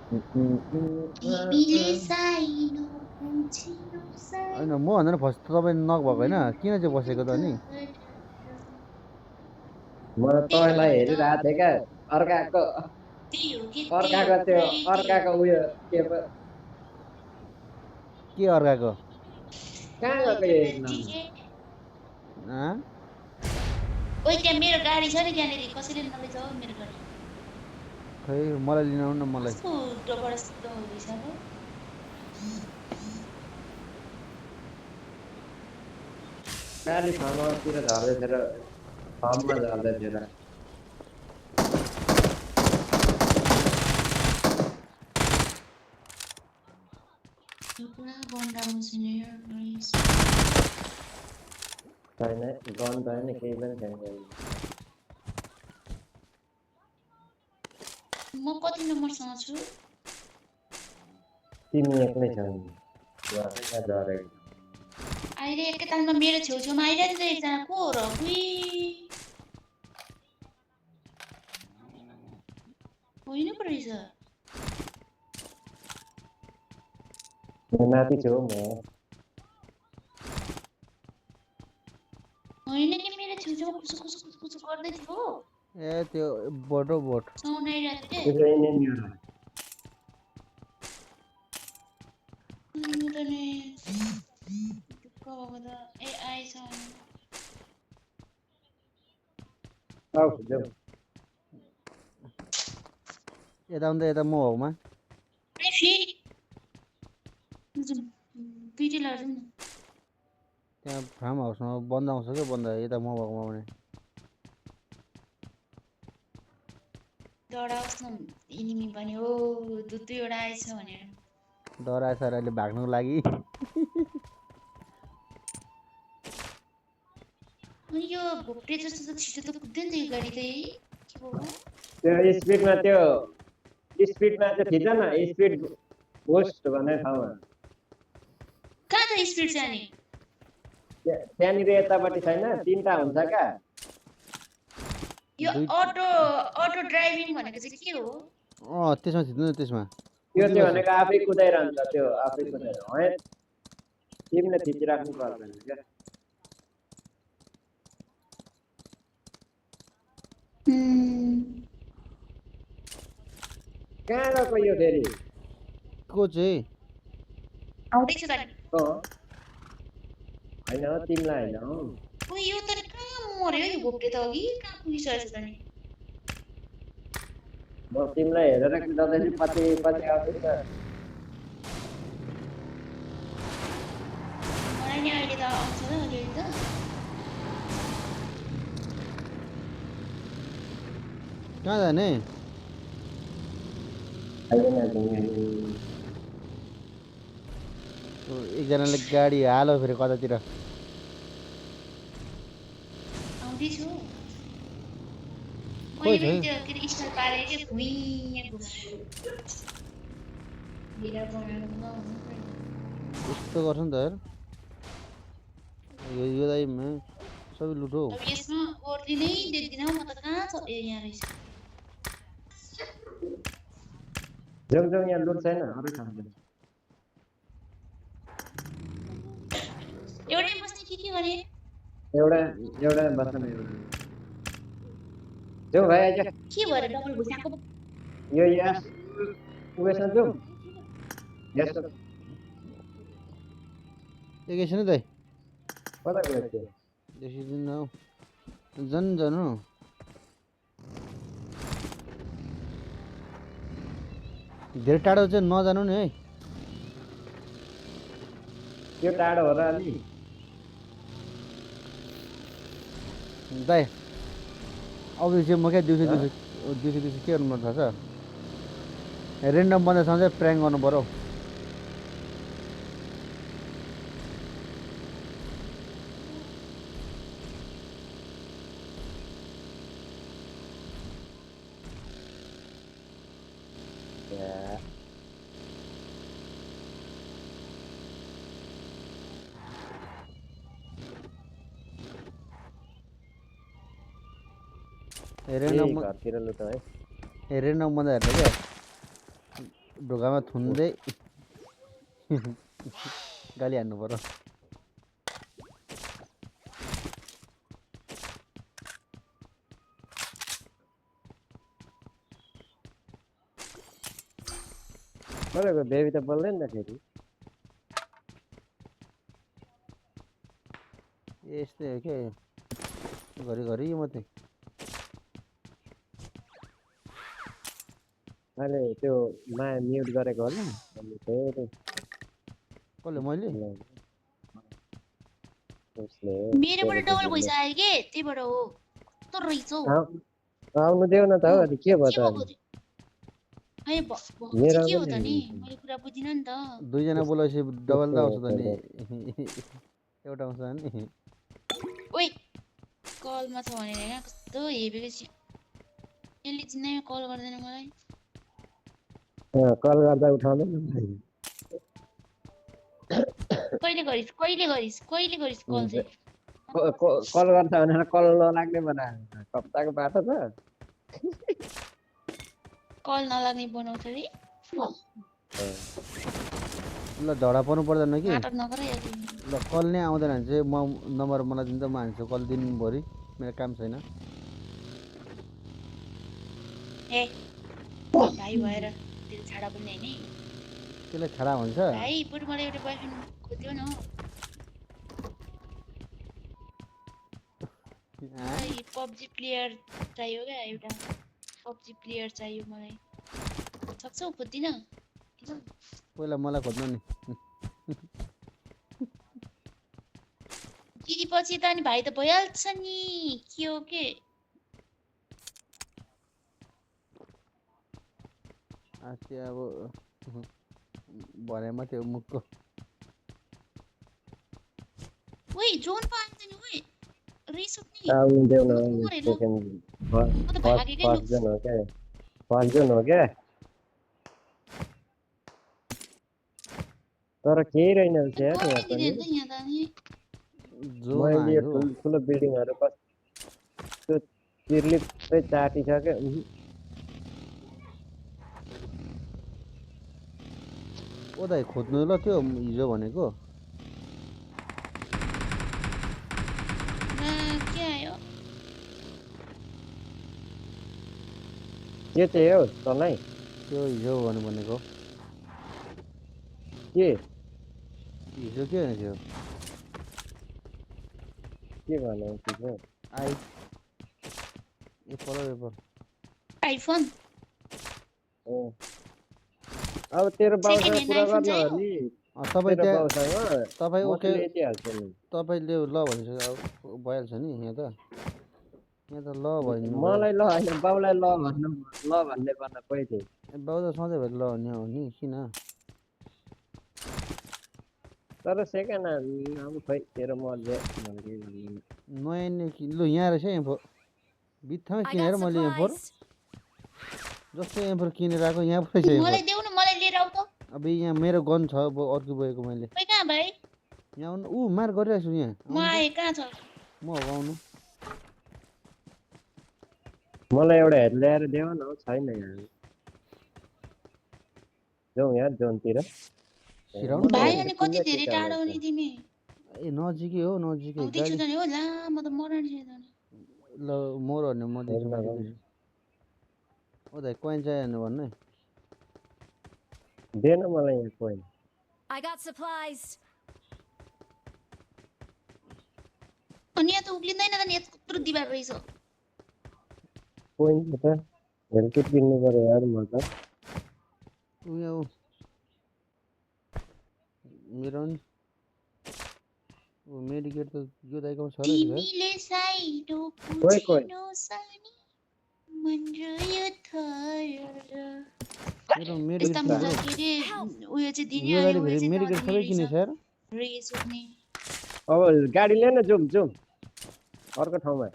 तिमीले साइनो बुझ्नु हैन म साइनो भन्दैन फर्स्ट तपाईँ नक भएको हैन किन चाहिँ बसेको त अनि म त त्यही तपाईँलाई भनेको त हेरिरहेको थिएँ क्या अर्काको त्यही हो कि त्यही हो अर्काको त्यो खै त्यही हो अर्काको उयो के पो के अर्काको कहाँ ओ गएको यो एक केटाकेटी नम्बर के आ ओइ त्यहाँ मेरो गाडी छ नि त्यहाँनिर कसैले नलैजाऊ मेरो गाडी खै मलाई लिन आउनु न मलाई कस्तो डबड यस्तो हुँदैछ हो गाडी फार्मतिर झर्दै थियो र फर्ममा झर्दै थियो र यो पुरा गन्दा मसिने छैन गन छैन केही पनि छैन म कति नम्बरसँग छु तिमी एक्लै छौ नि यहाँ झरेको अहिले एकैतालमा मेरो छेउछेउमा आइरहेको नि त एकजना को हो र उही होइन पो रहेछ माथि छु म होइन कि मेरो छेउछेउमा कुसु कुसु कुसु कुसु गर्दै थियो ए त्यो बोट हो बोट साउन्ड आइरहेको थियो त्यसै नै नि हो र। म त नि ढुक्क भएको त ए आएछ आऊ जाऊ यता भन्दा यता म भएकोमा ए फेरि पिटी लाग्छ नि त्यहाँ फार्म हाउसमा बन्द आउँछ क्या बन्द यता म भएकोमा भने डराओस् न इनिमी पनि हो दुईवटा आएछ भनेर डराएछ र अहिले भाग्नुको लागि अनि यो भोक्टे जस्तो त छिटो त कुद्दैन त यो गाडी त के भयो त्यो स्पिडमा त्यो स्पिडमा चाहिँ थिच न स्पिड पोस्ट भन्ने ठाउँमा कहाँ त स्पिड छ नि त्यहाँनिर यतापट्टि छैन तिनवटा हुन्छ क्या यो अटो अटो ड्राइभिङ भनेको चाहिँ के हो त्यसमा थिच्नु न त्यसमा त्यो चाहिँ भनेको आफै कुदाइरहन्छ त्यो आफै कुदाएर है तिमीले थिचिराख्नु पर्दैन क्या कहाँ गएको यो फेरि को चाहिँ आउँदैछ त हो होइन तिमीलाई होइन हौ ओ यो त कहाँ मर्यो यो भोक्टे त अघि कहाँ पुगिसकेछ त नि म तिमीलाई हेरेर कुदाउँदैछु पछि पछि आउँदैछ मलाई नि अहिले त आउँछ र अलिअलि त कहाँ जाने एकजनाले गाडी हाल्यो फेरि कतातिर आउँदैछु खोइ मैले पनि छ त्यो के अरे स्टाइल पारेर के भुइँ घुमाएको ढिला बनाएको नहुनु पर्यो यस्तो गर्छ नि त यार यो दाइमा सबै लुटो अब यसमा ओर्लिनै देख्दिनँ म त कहाँ छ ए यहाँ रहेछ जाउँ जाउँ यहाँ लुट छैन अरू ठाउँ एउटै बस्ने के गर्ने एउटा एउटा बस्न एउटा जाउँ भाइ आइज के भएर डबल घुसाएको यो यस उएसमा जाउँ यस्तो एकैछिन दाइ कता गयो त्यो देखिदिन हौ जानु जानु धेरै टाढो चाहिँ नजानु नि है त्यो टाढो हो र अलि दाइ अब चाहिँ म क्या दिउँसो दिउँसो दिउँसो दिउँसो के गर्नु पर्छ थाहा छ रेन्डम बन्दासँग चाहिँ प्र्याङ्क गर्नु पऱ्यो रेन्डम घरतिर लुट है रेन्डम बन्दा हेर्छ क्या ढोकामा थुन्दै गाली हान्नु पर्यो तपाईँको बेबी त बोल्दैन त फेरि यस्तै हो क्या घरिघरि मात्रै मैले त्यो माया म्युट गरेको होला अनि फेरि कसले मैले उसले मेरोबाट डबल भइस आयो के त्यहीबाट हो कस्तो रहेछ हौ आउनु देऊ न त हौ अनि के भयो के त भएको है मेरो के हो पनि त नि मैले कुरा बुझिनँ नि त दुईजना बोलाएपछि डबल त आउँछ त नि एउटा आउँछ नि ओइ कलमा छ भनेर होइन कस्तो हेपेको छ यसले चिन्दैमा कल गर्दैन मलाई कल गर्दा उठाउँदैन कहिले गरिस् कल चाहिँ कल गर्छ भनेर कल नलाग्ने बनायो कप्ताको बाटो छ कल नलाग्ने बनाउँछ अरे ल झगडा पर्नु पर्दैन कि नाटक नगर यार ल कल नै आउँदैन भने चाहिँ म नम्बर मलाई दिन्छ म हान्छु कल दिनभरि मेरो काम छैन ए भाइ भएर त्यो छाडा पनि होइन त्यसलाई छाडा भन्छ भाइ बरु मलाई एउटा बोयफ्रेन्ड खोज्यो न पब्जी प्लेयर चाहियो क्या एउटा पब्जी प्लेयर चाहियो मलाई सक्छौ खोज्दिन पहिला मलाई खोज्नु नि दिदी पछि त अनि भाइ त भइहाल्छ नि के हो के अस्ति अब भने मात्रै हो मुखको ओइ जोन पाइन्छ नि ओइ रिस उठ्ने आउनु देऊ न म त भागेकै लु फर्स्ट जोन हो क्या तर केही रहेन रहेछ यार यहाँ पनि दिँदैन त यहाँ त अनि जो मैले यो आयो ठुल्ठुलो बिल्डिङहरू कस्तो चिर्लिप्पै चाटिसक्यो ओ दाइ खोज्नु ल त्यो हिजो भनेको के आयो के चाहिँ हो तँलाई त्यो हिजो भनेको के हिजो के भनेको के भन्नु तिम्रो आई एप्पल एप्पल आइफोन अब तेरो बाउसँग Second hand कुरा iPhone गर्नु हो चाहियो? नि तपाईँ तेरो त्यहाँ बाउसँग तपाईँ म ओके चाहिँ ल्याइदिइहाल्छु नि तपाईँले ल भनिसक्यो अब भइहाल्छ नि यहाँ त ल भयो नि मलाई ल होइन बाउलाई ल भन्नु ल भन्ने पर्दा कोही थिए बाउ त सधैँभरि ल भन्ने हो नि किन तर सेकेन्ड ह्यान्ड अब खोइ तेरो मर्जी नयाँ नि लु यहाँ रहेछ एम4 बित्थामा I किनेर got मैले एम4 supplies. जस्तो एम4 किनेर आएको यहाँ पो रहेछ मलाई एम4 देऊ न मलाई लिएर आऊ त अब यहाँ मेरो गन छ अब अर्को बोकेको मैले खोइ कहाँ भाइ यहाँ आउनु ऊ मार गरिरहेको छु यहाँ म आएँ कहाँ छ म हो आउनु मलाई एउटा हेड ल्याएर देऊ न छैन यहाँ जाउँ यार जोनतिर छिराउनु भाइ पर्यो। अनि कति धेरै टाढो हो नि तिमी ए नजिकै हो नजिकै आउँदैछु गाडी त नि हो ला म त मरण छु त नि ल मोर भन्ने म दिन्छु हेर्न म जाउँ। दिन्छु ओ दाइ कोइन चाहियो भने भन्नु है दे न मलाई यहाँ कोही I got supplies. अनि यहाँ त उक्लिँदैन त नि यत्रो दिवार रहेछ कोही त हेलकिट किन्नु पर्यो यार म त ऊ यहाँ ऊ मेरो नि ऊ मेडिकेट त यो दाइकोमा छ र तिमीले साइडो कोही कोही पुछिनो सानी मन रोयो थर मेरो मेडिकेट यस्ता छ मुजा के रे उयो चाहिँ दिने यो अनि दाइले उयो फेरि चाहिँ मेडिकेट नदिने सबै किनेछ रहेछ यार रेस उठ्ने अब गाडी लिएन जाउँ जाउँ अर्को ठाउँमा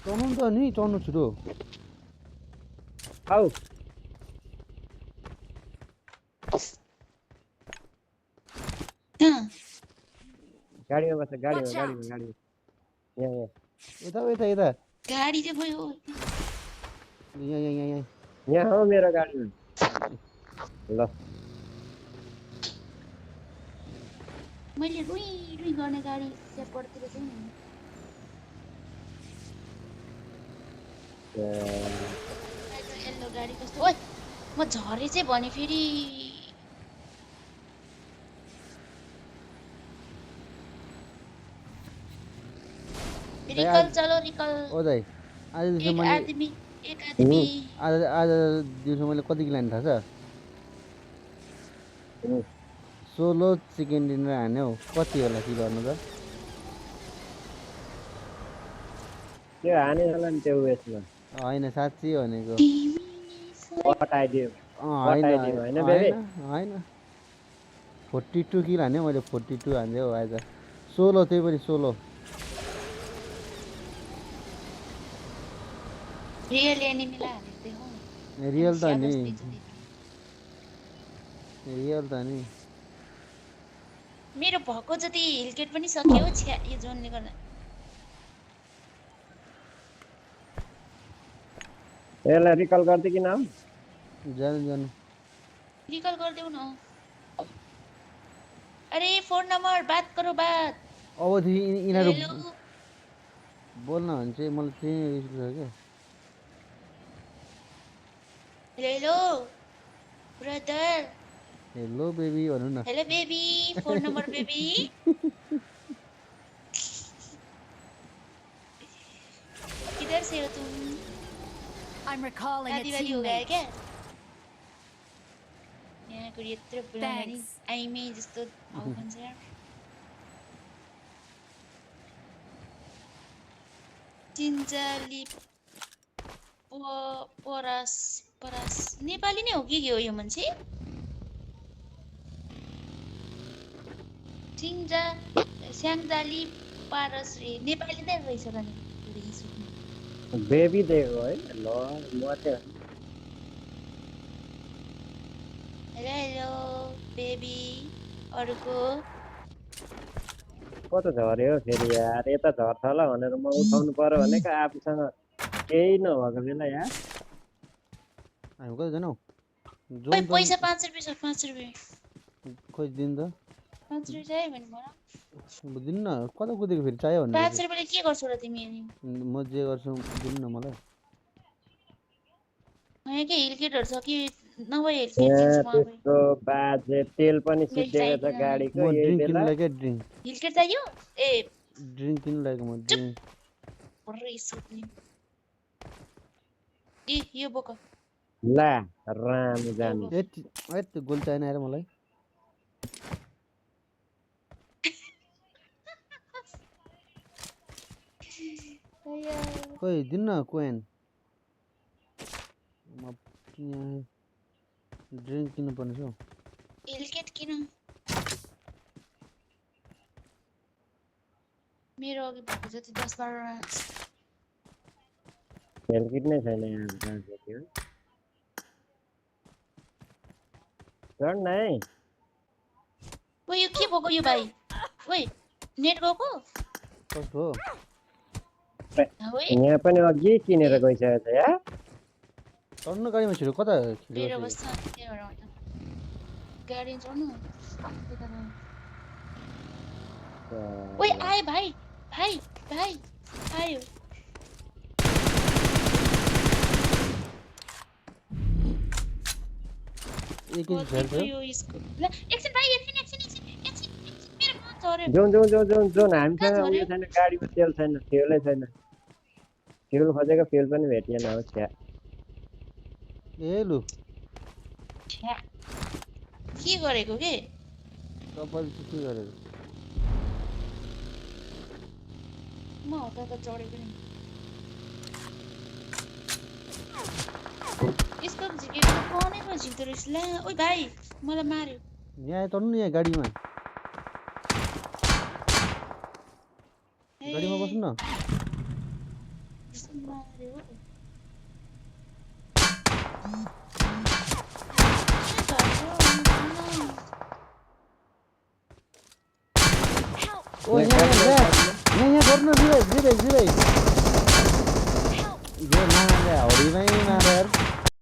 चढ्नु त नि चढ्नु छिटो आऊ कहाँ गाडीमा बस्छ गाडीमा Watch गाडीमा out. गाडीमा यहाँ यहाँ यता यता यता गाडी चाहिँ भयो यहाँ यहाँ यहाँ यहाँ यहाँ हो मेरो गाडीमा ल मैले रुई रुई गर्ने गाडी सेपरतिर चाहिँ नि यल्लो गाडी कस्तो ओइ म झरे चाहिँ भने फेरि रिकल चलो रिकल ओ दाइ आज दिउँसो एक मैले आदमी एक आदमी आज दिउँसो मैले कति किलो हाने थाहा छ 16 चिकन डिनर हान्यो कति होला कि गर्नु त त्यो हाने होला नि त्यो उयसमा होइन साँच्ची भनेको हटाइदियो होइन हटाइदियो होइन बेबी होइन 42 किलो हान्यो मैले 42 हान्दै हो आज 16 त्यही पनि 16 रियल एनिमीलाई हालेको देखाउ रियल त नि स्याबस दिन्छु नि। रियल त नि मेरो भएको जति हिलकेट पनि सक्यो छ्या यो जोनले गर्दा यसलाई रिकल गर्दै किन हौ जानु जानु रिकल गरिदेऊ न अरे फोन नम्बर बात करो बात अबदेखि यिनीहरू हेलो बोल्न भने चाहिँ मलाई चाहिँ रिस उठ्छ क्या हेलो ब्रदर हेलो बेबी भन्नु न hello baby phone number baby किधर से हो तुम I'm recalling a शादी वादी हो गया है teammate. क्या यहाँ को यत्रो बुढामानी Thanks. आइमे जस्तो हाउ भन्छ यार चिन्जाली परास परास नेपाली नै हो कि के हो यो मान्छे चिन्जा स्याङ्जाली पारस रे नेपाली नै रहेछ र नि बेबी दिएको है ल म चाहिँ हेलो हेलो बेबी अरूको कता झऱ्यो फेरि यार यता झर्छ होला भनेर म उठाउनु पर्यो भनेको आफूसँग केही नभएको बेला यार हामी कता जानु ओइ पैसा 5 रुपैयाँ छ 5 रुपैयाँ खोइ दिनु त 5 रुपैयाँ चाहियो भने भन दिनु न कता कुदेको फेरि चाहियो भने 5 रुपैयाँले के गर्छौ र तिमी अनि म जे गर्छु दिनु न मलाई यहाँ के हिलकेटहरु छ कि नभए हिलकेट यहाँ दिन्छु म आफै त्यसको बाजे तेल पनि सिद्धिएको छ गाडीको म यही ड्रिङ्क बेला किन्नु लाग्यो ड्रिङ्क हिलकेट चाहियो ए ड्रिङ्क किन्नु लागेको म ड्रिङ्क भर्रै सुत्ने ए यो बोक ला राम जानु यति गोल चाहिन आएर मलाई खोइ दिनु न कोइन म यहाँ ड्रिङ्क किन्नु पर्ने छ हिलकेट किन मेरो अघि भएको जति 10-12 हेलकिट नै छैन यहाँ बाजे त्यो चढ न है ओ यो के भएको यो भाइ ओइ नेट गएको कस्तो हो ओइ यहाँ पनि अघि किनेर गइसकेको छ यार चढ्नु गाडीमा छिटो कता मेरो खिलेको अवस्था त्यही भएर होइन गाडी चढ्नु ओइ आए भाइ भाइ भाइ आयो एक केजी झर्छ यो यसको ल एकछिन भाइ एकछिन मेरो मन झर्यो जुन हामीसँग कहाँ उयो छैन गाडीमा तेल छैन फ्युलै छैन फ्युल खोजेको फ्युल पनि भेटिएन हो छ्या ए लु छ्या के गरेको के तपाईँले चाहिँ के गरेर म हतार त चढेको नि यसको झिकेको कनै पो झिक्दो रहेछ ला ओइ भाइ मलाई मार्यो यहाँ चढ्नु नि यहाँ गाडीमा गाडीमा बस्नु न यस्तो मार्यो हो। ओ यहाँ गर्नु रिभाइभ Help! यो नाले हौडीमै